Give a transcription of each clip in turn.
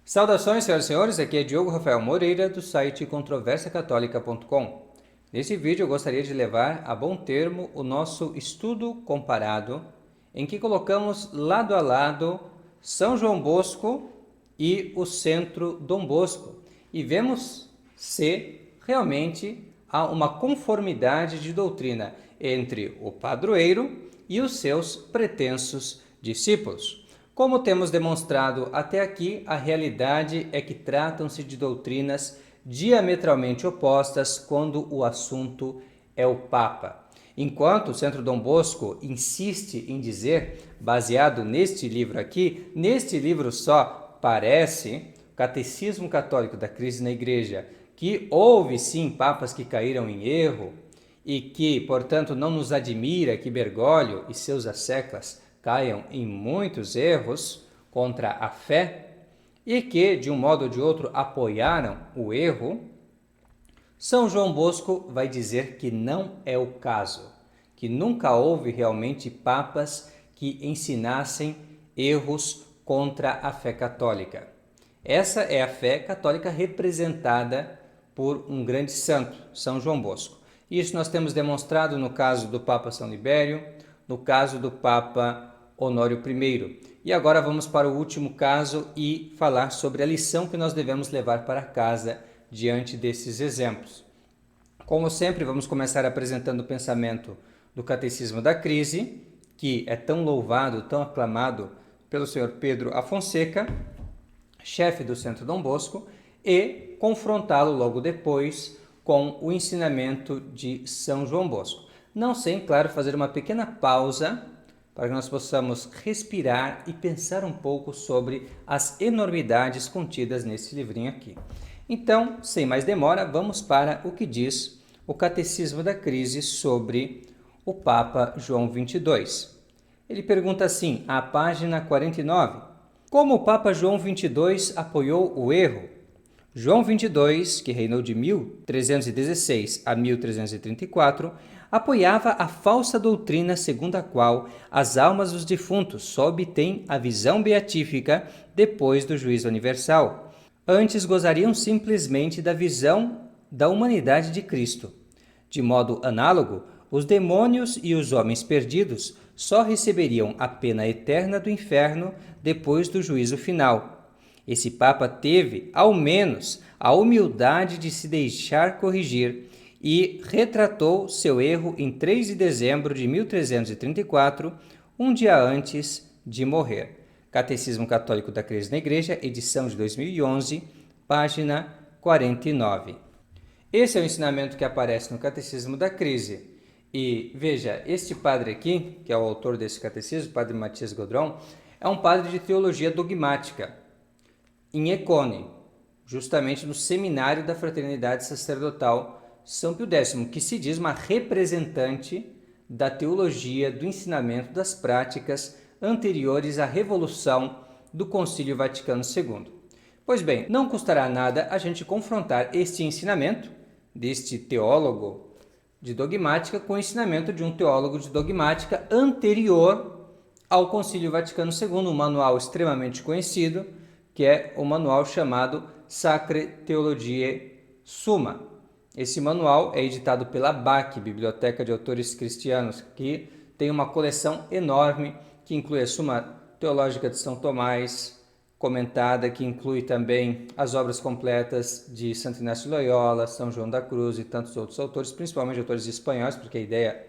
Saudações, senhoras e senhores, aqui é Diogo Rafael Moreira, do site controversiacatólica.com. Neste vídeo eu gostaria de levar a bom termo o nosso estudo comparado, em que colocamos lado a lado São João Bosco e o Centro Dom Bosco, e vemos se realmente há uma conformidade de doutrina entre o padroeiro e os seus pretensos discípulos. Como temos demonstrado até aqui, a realidade é que tratam-se de doutrinas diametralmente opostas quando o assunto é o Papa. Enquanto o Centro Dom Bosco insiste em dizer, baseado neste livro aqui, neste livro só parece, Catecismo Católico da Crise na Igreja, que houve sim papas que caíram em erro e que, portanto, não nos admira que Bergoglio e seus asseclas caiam em muitos erros contra a fé e que, de um modo ou de outro, apoiaram o erro, São João Bosco vai dizer que não é o caso, que nunca houve realmente papas que ensinassem erros contra a fé católica. Essa é a fé católica representada por um grande santo, São João Bosco. Isso nós temos demonstrado no caso do Papa São Libério, no caso do Papa Honório I. E agora vamos para o último caso e falar sobre a lição que nós devemos levar para casa diante desses exemplos. Como sempre, vamos começar apresentando o pensamento do Catecismo da Crise, que é tão louvado, tão aclamado pelo Sr. Pedro Afonseca, chefe do Centro Dom Bosco, e confrontá-lo logo depois com o ensinamento de São João Bosco. Não sem, claro, fazer uma pequena pausa para que nós possamos respirar e pensar um pouco sobre as enormidades contidas nesse livrinho aqui. Então, sem mais demora, vamos para o que diz o Catecismo da Crise sobre o Papa João XXII. Ele pergunta assim, à página 49, como o Papa João XXII apoiou o erro? João XXII, que reinou de 1316 a 1334, apoiava a falsa doutrina segundo a qual as almas dos defuntos só obtêm a visão beatífica depois do juízo universal. Antes gozariam simplesmente da visão da humanidade de Cristo. De modo análogo, os demônios e os homens perdidos só receberiam a pena eterna do inferno depois do juízo final. Esse Papa teve, ao menos, a humildade de se deixar corrigir e retratou seu erro em 3 de dezembro de 1334, um dia antes de morrer. Catecismo Católico da Crise na Igreja, edição de 2011, página 49. Esse é o ensinamento que aparece no Catecismo da Crise. E veja, este padre aqui, que é o autor desse catecismo, o padre Matias Godron, é um padre de teologia dogmática em Econe, justamente no seminário da Fraternidade Sacerdotal São Pio X, que se diz uma representante da teologia, do ensinamento, das práticas anteriores à revolução do Concílio Vaticano II. Pois bem, não custará nada a gente confrontar este ensinamento deste teólogo de dogmática com o ensinamento de um teólogo de dogmática anterior ao Concílio Vaticano II, um manual extremamente conhecido, que é o manual chamado Sacrae Theologiae Summa. Esse manual é editado pela BAC, Biblioteca de Autores Cristianos, que tem uma coleção enorme, que inclui a Suma Teológica de São Tomás, comentada, que inclui também as obras completas de Santo Inácio de Loyola, São João da Cruz e tantos outros autores, principalmente autores espanhóis, porque a ideia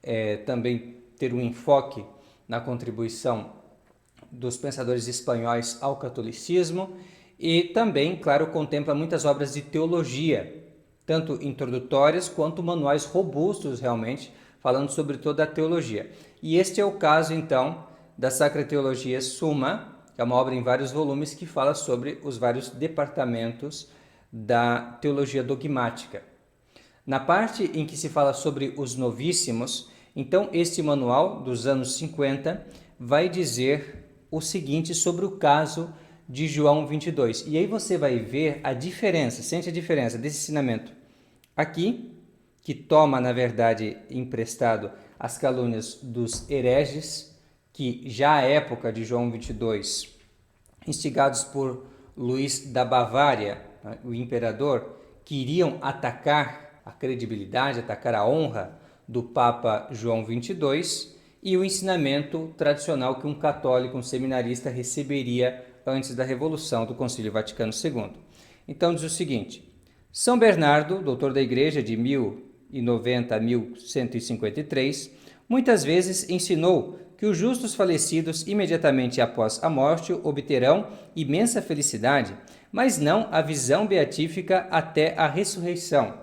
é também ter um enfoque na contribuição dos pensadores espanhóis ao catolicismo, e também, claro, contempla muitas obras de teologia, tanto introdutórias quanto manuais robustos realmente, falando sobre toda a teologia. E este é o caso, então, da Sacra Theologia Summa, que é uma obra em vários volumes que fala sobre os vários departamentos da teologia dogmática. Na parte em que se fala sobre os novíssimos, então este manual dos anos 50 vai dizer o seguinte sobre o caso de João 22. E aí você vai ver a diferença, sente a diferença desse ensinamento aqui, que toma, na verdade, emprestado as calúnias dos hereges, que já à época de João 22, instigados por Luís da Bavária, o imperador, queriam atacar a credibilidade, atacar a honra do Papa João XXII e o ensinamento tradicional que um católico, um seminarista, receberia antes da Revolução do Concílio Vaticano II. Então diz o seguinte: São Bernardo, doutor da Igreja de 1090 a 1153, muitas vezes ensinou que os justos falecidos imediatamente após a morte obterão imensa felicidade, mas não a visão beatífica até a ressurreição.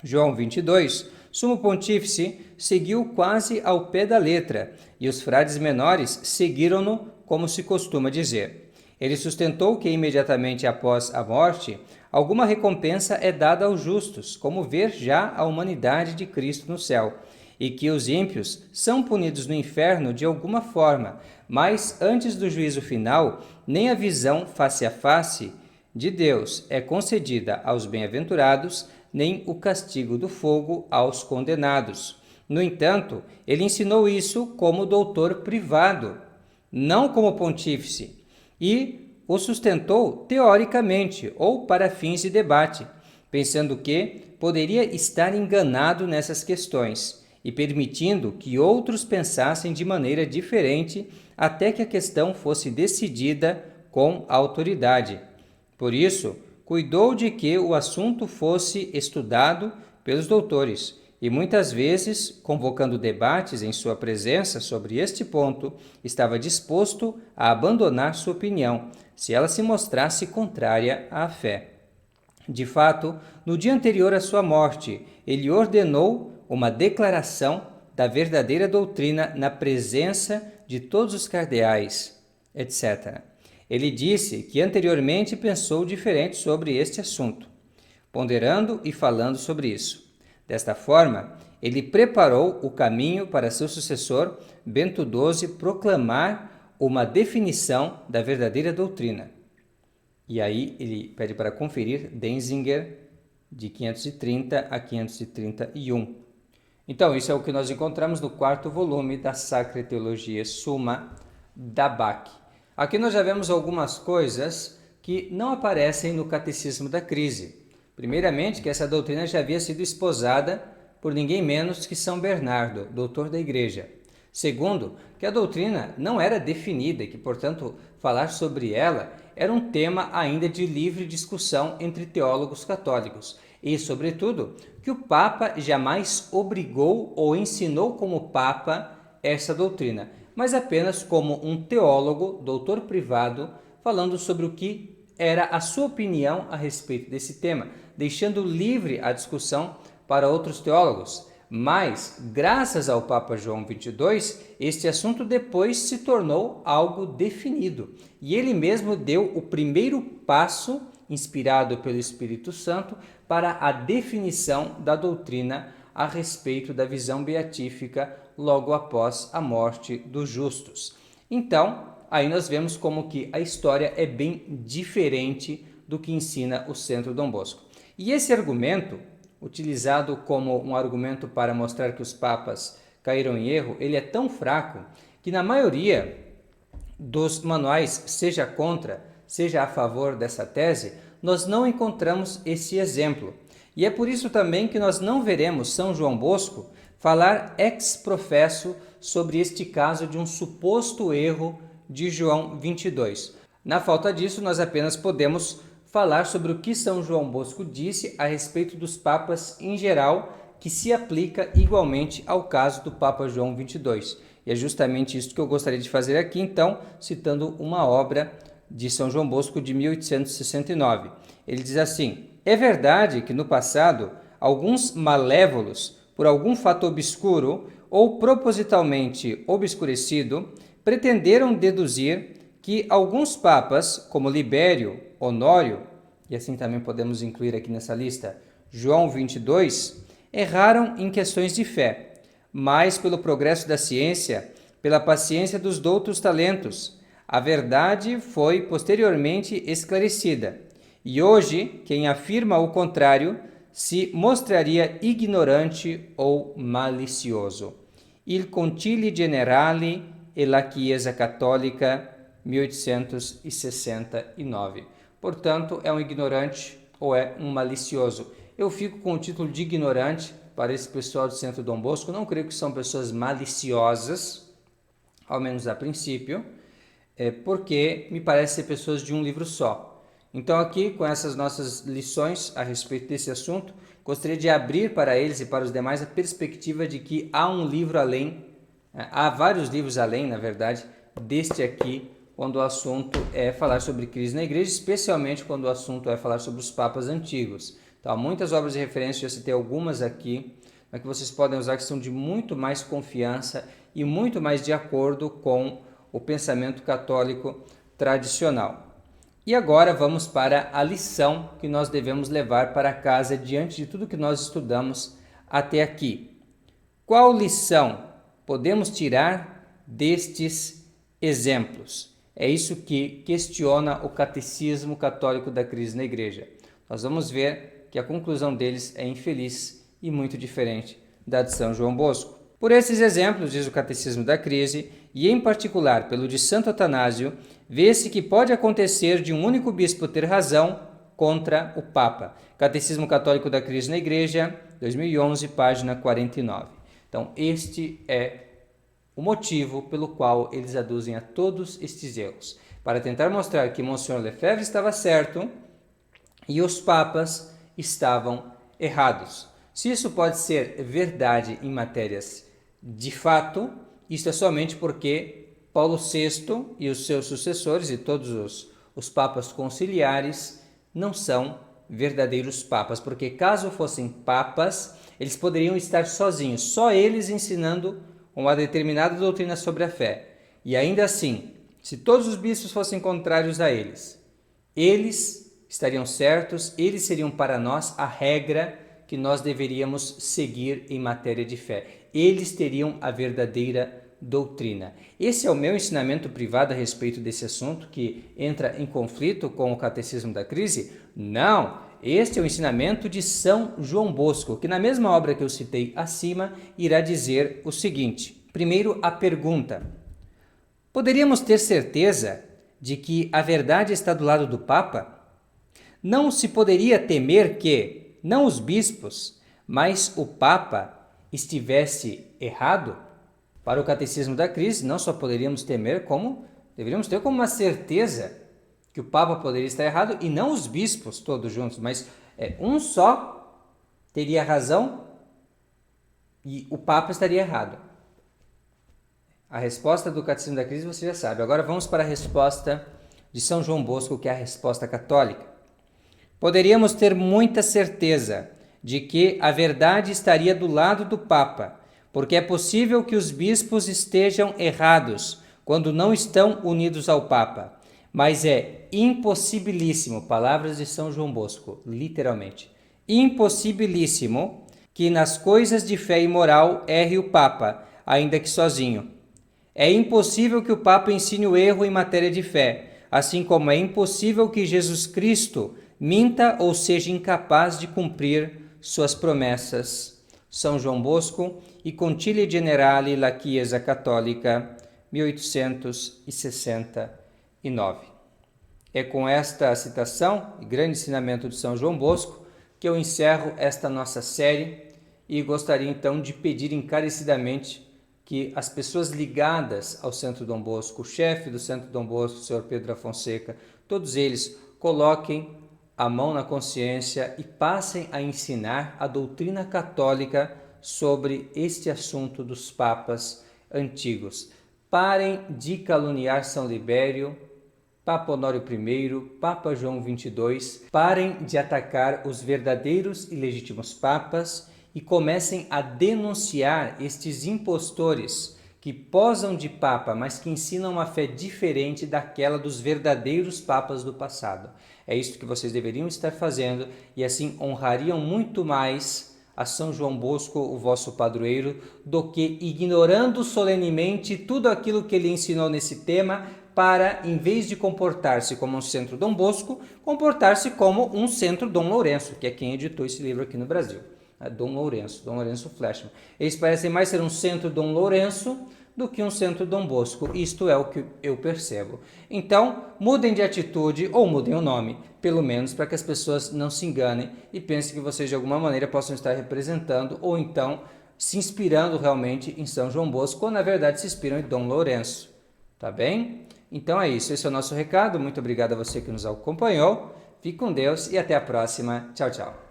João 22, sumo pontífice, seguiu quase ao pé da letra, e os frades menores seguiram-no, como se costuma dizer. Ele sustentou que imediatamente após a morte, alguma recompensa é dada aos justos, como ver já a humanidade de Cristo no céu, e que os ímpios são punidos no inferno de alguma forma, mas antes do juízo final, nem a visão face a face de Deus é concedida aos bem-aventurados, nem o castigo do fogo aos condenados. No entanto, ele ensinou isso como doutor privado, não como pontífice, e o sustentou teoricamente ou para fins de debate, pensando que poderia estar enganado nessas questões e permitindo que outros pensassem de maneira diferente até que a questão fosse decidida com autoridade. Por isso, cuidou de que o assunto fosse estudado pelos doutores e muitas vezes, convocando debates em sua presença sobre este ponto, estava disposto a abandonar sua opinião, se ela se mostrasse contrária à fé. De fato, no dia anterior à sua morte, ele ordenou uma declaração da verdadeira doutrina na presença de todos os cardeais, etc. Ele disse que anteriormente pensou diferente sobre este assunto, ponderando e falando sobre isso. Desta forma, ele preparou o caminho para seu sucessor, Bento XII, proclamar uma definição da verdadeira doutrina. E aí ele pede para conferir Denzinger, de 530 a 531. Então, isso é o que nós encontramos no quarto volume da Sacra Teologia Summa da Bach. Aqui nós já vemos algumas coisas que não aparecem no Catecismo da Crise. Primeiramente, que essa doutrina já havia sido esposada por ninguém menos que São Bernardo, doutor da Igreja. Segundo, que a doutrina não era definida e que, portanto, falar sobre ela era um tema ainda de livre discussão entre teólogos católicos. E, sobretudo, que o Papa jamais obrigou ou ensinou como Papa essa doutrina, mas apenas como um teólogo, doutor privado, falando sobre o que era a sua opinião a respeito desse tema, deixando livre a discussão para outros teólogos. Mas, graças ao Papa João XXII, este assunto depois se tornou algo definido. E ele mesmo deu o primeiro passo, inspirado pelo Espírito Santo, para a definição da doutrina a respeito da visão beatífica logo após a morte dos justos. Então, aí nós vemos como que a história é bem diferente do que ensina o Centro Dom Bosco. E esse argumento, utilizado como um argumento para mostrar que os papas caíram em erro, ele é tão fraco que na maioria dos manuais, seja contra, seja a favor dessa tese, nós não encontramos esse exemplo. E é por isso também que nós não veremos São João Bosco falar ex professo sobre este caso de um suposto erro de João 22. Na falta disso, nós apenas podemos falar sobre o que São João Bosco disse a respeito dos papas em geral, que se aplica igualmente ao caso do Papa João 22. E é justamente isso que eu gostaria de fazer aqui, então, citando uma obra de São João Bosco de 1869. Ele diz assim: é verdade que no passado, alguns malévolos, por algum fato obscuro ou propositalmente obscurecido, pretenderam deduzir que alguns papas, como Libério, Honório, e assim também podemos incluir aqui nessa lista João 22, erraram em questões de fé, mas pelo progresso da ciência, pela paciência dos doutos talentos, a verdade foi posteriormente esclarecida, e hoje quem afirma o contrário se mostraria ignorante ou malicioso. Il Concili Generali e la Chiesa Cattolica, 1869. portanto é um ignorante ou é um malicioso. Eu fico com o título de ignorante para esse pessoal do Centro Dom Bosco. Não creio que são pessoas maliciosas, ao menos a princípio, porque me parece ser pessoas de um livro só. Então aqui, com essas nossas lições a respeito desse assunto, gostaria de abrir para eles e para os demais a perspectiva de que há um livro além, há vários livros além, na verdade, deste aqui, quando o assunto é falar sobre crise na igreja, especialmente quando o assunto é falar sobre os papas antigos. Então, há muitas obras de referência, eu citei algumas aqui, que vocês podem usar, que são de muito mais confiança e muito mais de acordo com o pensamento católico tradicional. E agora vamos para a lição que nós devemos levar para casa diante de tudo que nós estudamos até aqui. Qual lição podemos tirar destes exemplos? É isso que questiona o Catecismo Católico da Crise na Igreja. Nós vamos ver que a conclusão deles é infeliz e muito diferente da de São João Bosco. Por esses exemplos, diz o Catecismo da Crise, e em particular pelo de Santo Atanásio, vê-se que pode acontecer de um único bispo ter razão contra o Papa. Catecismo Católico da Crise na Igreja, 2011, página 49. Então, este é o motivo pelo qual eles aduzem a todos estes erros, para tentar mostrar que Monsenhor Lefebvre estava certo e os papas estavam errados. Se isso pode ser verdade em matérias de fato, isso é somente porque Paulo VI e os seus sucessores e todos os papas conciliares não são verdadeiros papas, porque caso fossem papas, eles poderiam estar sozinhos, só eles ensinando uma determinada doutrina sobre a fé. E ainda assim, se todos os bispos fossem contrários a eles estariam certos, eles seriam para nós a regra que nós deveríamos seguir em matéria de fé. Eles teriam a verdadeira doutrina. Esse é o meu ensinamento privado a respeito desse assunto, que entra em conflito com o Catecismo da Crise? Não! Este é o ensinamento de São João Bosco, que na mesma obra que eu citei acima, irá dizer o seguinte. Primeiro, a pergunta. Poderíamos ter certeza de que a verdade está do lado do Papa? Não se poderia temer que, não os bispos, mas o Papa estivesse errado? Para o Catecismo da Crise, não só poderíamos temer, como deveríamos ter como uma certeza que o Papa poderia estar errado, e não os bispos todos juntos, mas um só teria razão e o Papa estaria errado. A resposta do Catecismo da Crise você já sabe. Agora vamos para a resposta de São João Bosco, que é a resposta católica. Poderíamos ter muita certeza de que a verdade estaria do lado do Papa, porque é possível que os bispos estejam errados quando não estão unidos ao Papa. Mas é impossibilíssimo, palavras de São João Bosco, literalmente, impossibilíssimo que nas coisas de fé e moral erre o Papa, ainda que sozinho. É impossível que o Papa ensine o erro em matéria de fé, assim como é impossível que Jesus Cristo minta ou seja incapaz de cumprir suas promessas. São João Bosco e Concilii Generali la Chiesa Cattolica, 1869. É com esta citação e grande ensinamento de São João Bosco que eu encerro esta nossa série e gostaria então de pedir encarecidamente que as pessoas ligadas ao Centro Dom Bosco, o chefe do Centro Dom Bosco, o Sr. Pedro da Fonseca, todos eles coloquem a mão na consciência e passem a ensinar a doutrina católica sobre este assunto dos papas antigos. Parem de caluniar São Libério, Papa Honório I, Papa João XXII. Parem de atacar os verdadeiros e legítimos papas e comecem a denunciar estes impostores que posam de papa, mas que ensinam uma fé diferente daquela dos verdadeiros papas do passado. É isso que vocês deveriam estar fazendo e assim honrariam muito mais a São João Bosco, o vosso padroeiro, do que ignorando solenemente tudo aquilo que ele ensinou nesse tema para, em vez de comportar-se como um Centro Dom Bosco, comportar-se como um Centro Dom Lourenço, que é quem editou esse livro aqui no Brasil. Dom Lourenço Fleshman. Eles parecem mais ser um Centro Dom Lourenço do que um centro Dom Bosco. Isto é o que eu percebo. Então, mudem de atitude ou mudem o nome, pelo menos para que as pessoas não se enganem e pensem que vocês de alguma maneira possam estar representando ou então se inspirando realmente em São João Bosco, quando na verdade se inspiram em Dom Lourenço. Tá bem? Então é isso, esse é o nosso recado. Muito obrigado a você que nos acompanhou. Fique com Deus e até a próxima. Tchau, tchau.